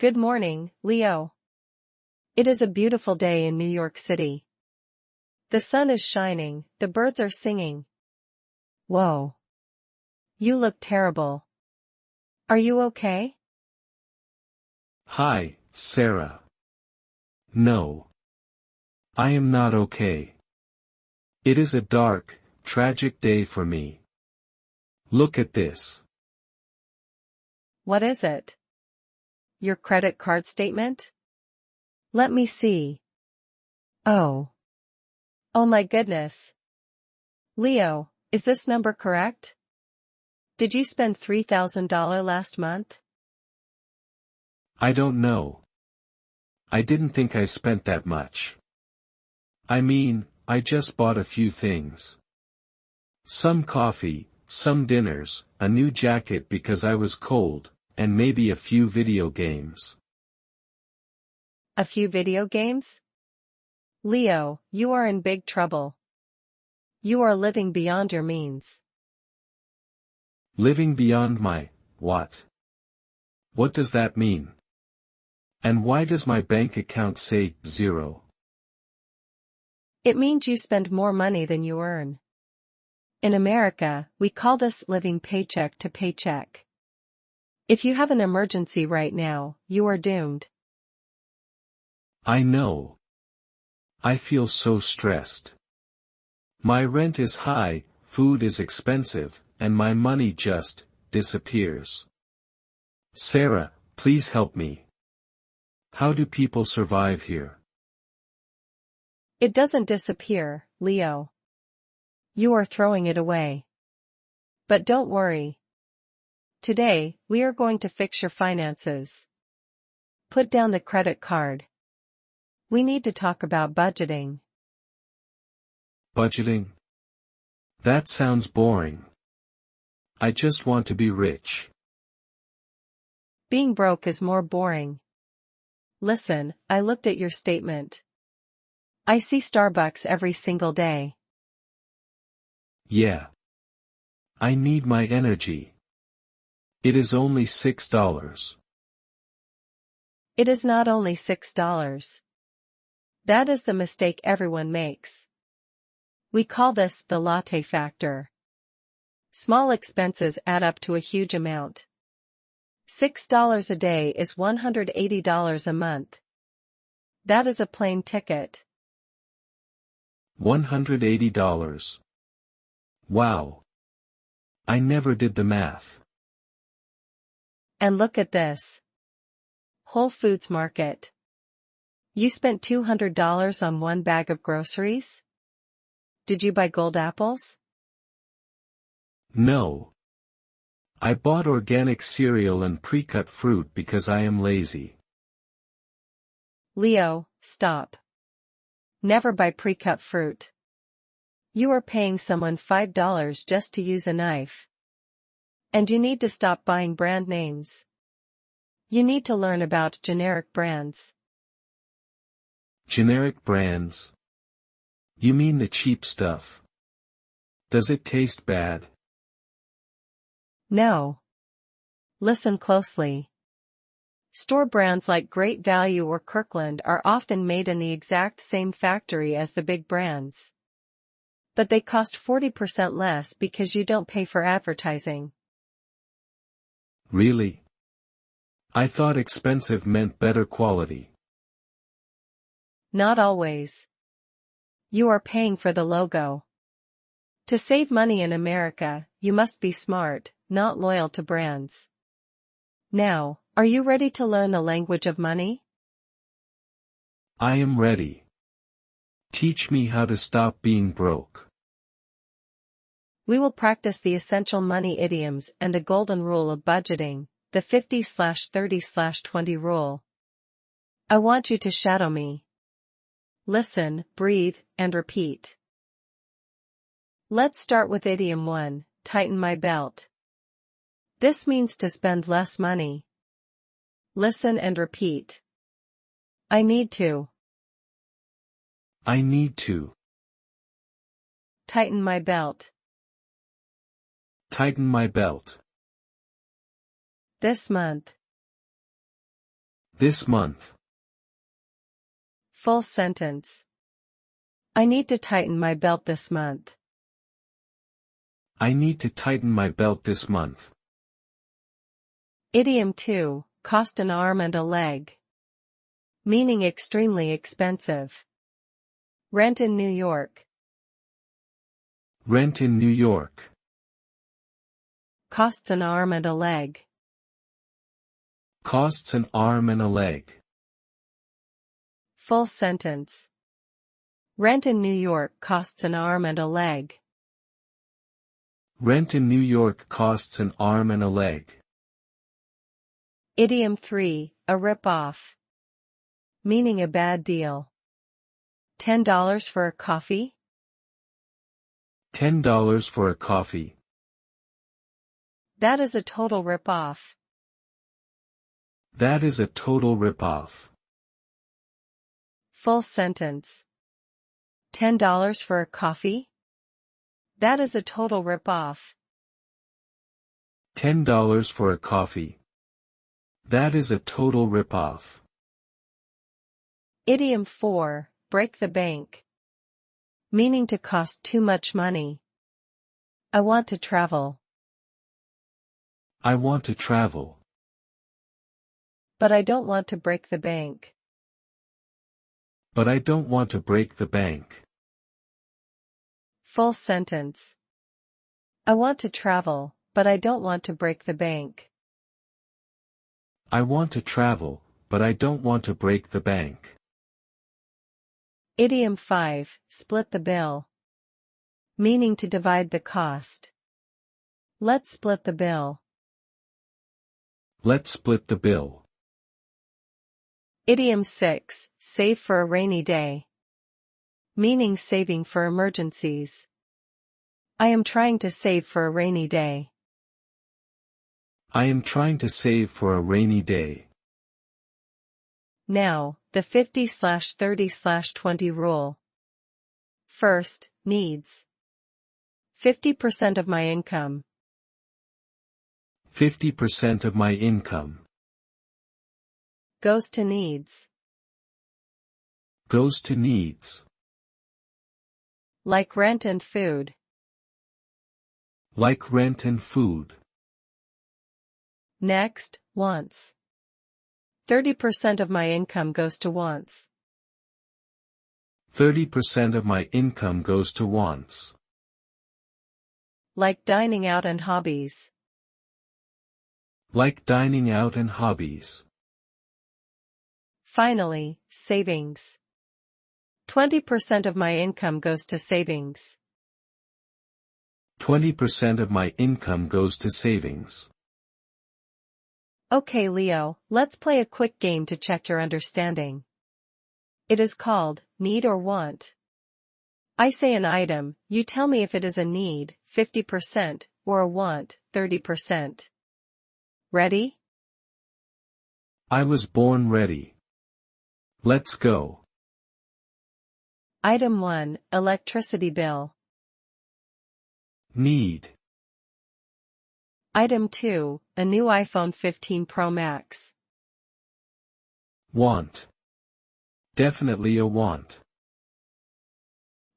Good morning, Leo. It is a beautiful day in New York City. The sun is shining, the birds are singing. Whoa. You look terrible. Are you okay? Hi, Sarah. No. I am not okay. It is a dark, tragic day for me. Look at this. What is it? Your credit card statement? Let me see. Oh. Oh my goodness. Leo, is this number correct? Did you spend $3,000 last month? I don't know. I didn't think I spent that much. I mean, I just bought a few things. Some coffee, some dinners, a new jacket because I was cold, and maybe a few video games. A few video games? Leo, you are in big trouble. You are living beyond your means. Living beyond my, what? What does that mean? And why does my bank account say zero? It means you spend more money than you earn. In America, we call this living paycheck to paycheck. If you have an emergency right now, you are doomed. I know. I feel so stressed. My rent is high, food is expensive, and my money just disappears. Sarah, please help me. How do people survive here? It doesn't disappear, Leo. You are throwing it away. But don't worry. Today, we are going to fix your finances. Put down the credit card. We need to talk about budgeting. Budgeting? That sounds boring. I just want to be rich. Being broke is more boring. Listen, I looked at your statement. I see Starbucks every single day. Yeah. I need my energy. It is only $6. It is not only $6. That is the mistake everyone makes. We call this the latte factor. Small expenses add up to a huge amount. $6 a day is $180 a month. That is a plane ticket. $180. Wow. I never did the math. And look at this. Whole Foods Market. You spent $200 on one bag of groceries? Did you buy gold apples? No. I bought organic cereal and pre-cut fruit because I am lazy. Leo, stop. Never buy pre-cut fruit. You are paying someone $5 just to use a knife. And you need to stop buying brand names. You need to learn about generic brands. Generic brands? You mean the cheap stuff? Does it taste bad? No. Listen closely. Store brands like Great Value or Kirkland are often made in the exact same factory as the big brands. But they cost 40% less because you don't pay for advertising. Really? I thought expensive meant better quality. Not always. You are paying for the logo. To save money in America, you must be smart, not loyal to brands. Now, are you ready to learn the language of money? I am ready. Teach me how to stop being broke. We will practice the essential money idioms and the golden rule of budgeting, the 50/30/20 rule. I want you to shadow me. Listen, breathe, and repeat. Let's start with idiom 1, tighten my belt. This means to spend less money. Listen and repeat. I need to. I need to. Tighten my belt. Tighten my belt. This month. This month. Full sentence. I need to tighten my belt this month. I need to tighten my belt this month. Idiom 2, cost an arm and a leg. Meaning extremely expensive. Rent in New York. Rent in New York. Costs an arm and a leg. Costs an arm and a leg. Full sentence. Rent in New York costs an arm and a leg. Rent in New York costs an arm and a leg. Idiom 3, a rip-off. Meaning a bad deal. $10 for a coffee? $10 for a coffee. That is a total rip-off. That is a total rip-off. Full sentence. $10 for a coffee? That is a total rip-off. $10 for a coffee. That is a total rip-off. Idiom 4, break the bank. Meaning to cost too much money. I want to travel. I want to travel. But I don't want to break the bank. But I don't want to break the bank. Full sentence. I want to travel, but I don't want to break the bank. I want to travel, but I don't want to break the bank. Idiom 5, split the bill. Meaning to divide the cost. Let's split the bill. Let's split the bill. Idiom 6, save for a rainy day. Meaning saving for emergencies. I am trying to save for a rainy day. I am trying to save for a rainy day. Now, the 50/30/20 rule. First, needs. 50% of my income. 50% of my income. Goes to needs. Goes to needs. Like rent and food. Like rent and food. Next, wants. 30% of my income goes to wants. 30% of my income goes to wants. Like dining out and hobbies. Like dining out and hobbies. Finally, savings. 20% of my income goes to savings. 20% of my income goes to savings. Okay, Leo, let's play a quick game to check your understanding. It is called, need or want. I say an item, you tell me if it is a need, 50%, or a want, 30%. Ready? I was born ready. Let's go. Item 1, electricity bill. Need. Item 2, a new iPhone 15 Pro Max. Want. Definitely a want.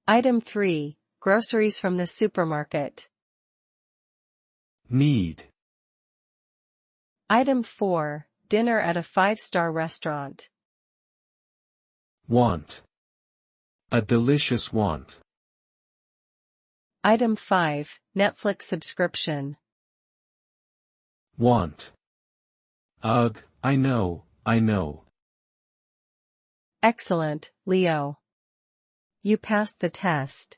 Item 3, groceries from the supermarket. Need. Item 4, dinner at a 5-star restaurant. Want. A delicious want. Item 5, Netflix subscription. Want. Ugh, I know. Excellent, Leo. You passed the test.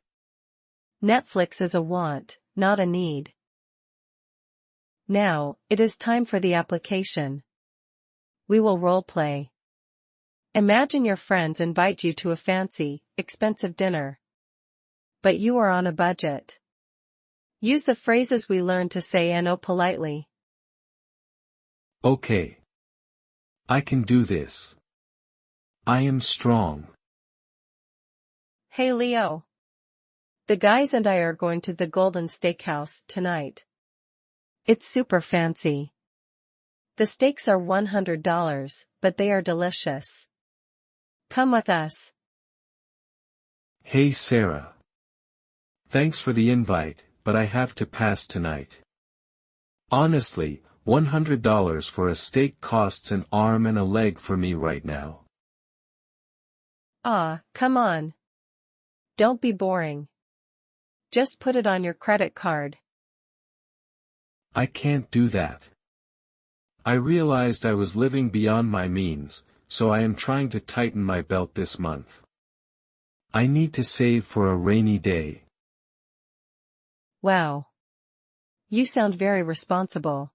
Netflix is a want, not a need. Now, it is time for the application. We will role play. Imagine your friends invite you to a fancy, expensive dinner. But you are on a budget. Use the phrases we learned to say no politely. Okay. I can do this. I am strong. Hey Leo. The guys and I are going to the Golden Steakhouse tonight. It's super fancy. The steaks are $100, but they are delicious. Come with us. Hey Sarah. Thanks for the invite, but I have to pass tonight. Honestly, $100 for a steak costs an arm and a leg for me right now. Come on. Don't be boring. Just put it on your credit card. I can't do that. I realized I was living beyond my means, so I am trying to tighten my belt this month. I need to save for a rainy day. Wow. You sound very responsible.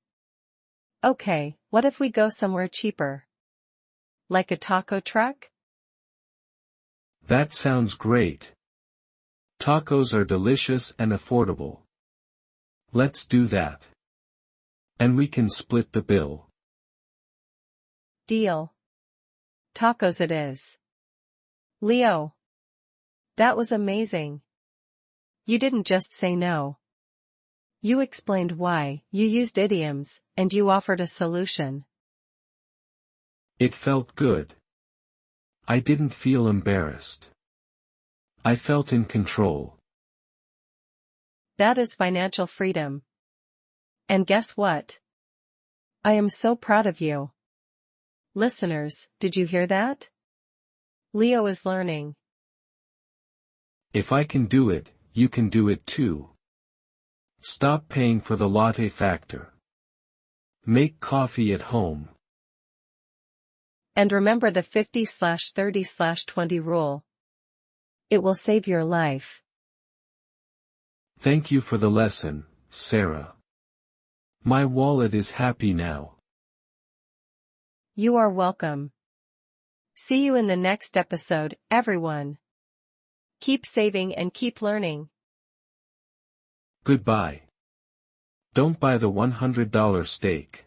Okay, what if we go somewhere cheaper? Like a taco truck? That sounds great. Tacos are delicious and affordable. Let's do that. And we can split the bill. Deal. Tacos it is. Leo. That was amazing. You didn't just say no. You explained why, you used idioms, and you offered a solution. It felt good. I didn't feel embarrassed. I felt in control. That is financial freedom. And guess what? I am so proud of you. Listeners, did you hear that? Leo is learning. If I can do it, you can do it too. Stop paying for the latte factor. Make coffee at home. And remember the 50/30/20 rule. It will save your life. Thank you for the lesson, Sarah. My wallet is happy now. You are welcome. See you in the next episode, everyone. Keep saving and keep learning. Goodbye. Don't buy the $100 steak.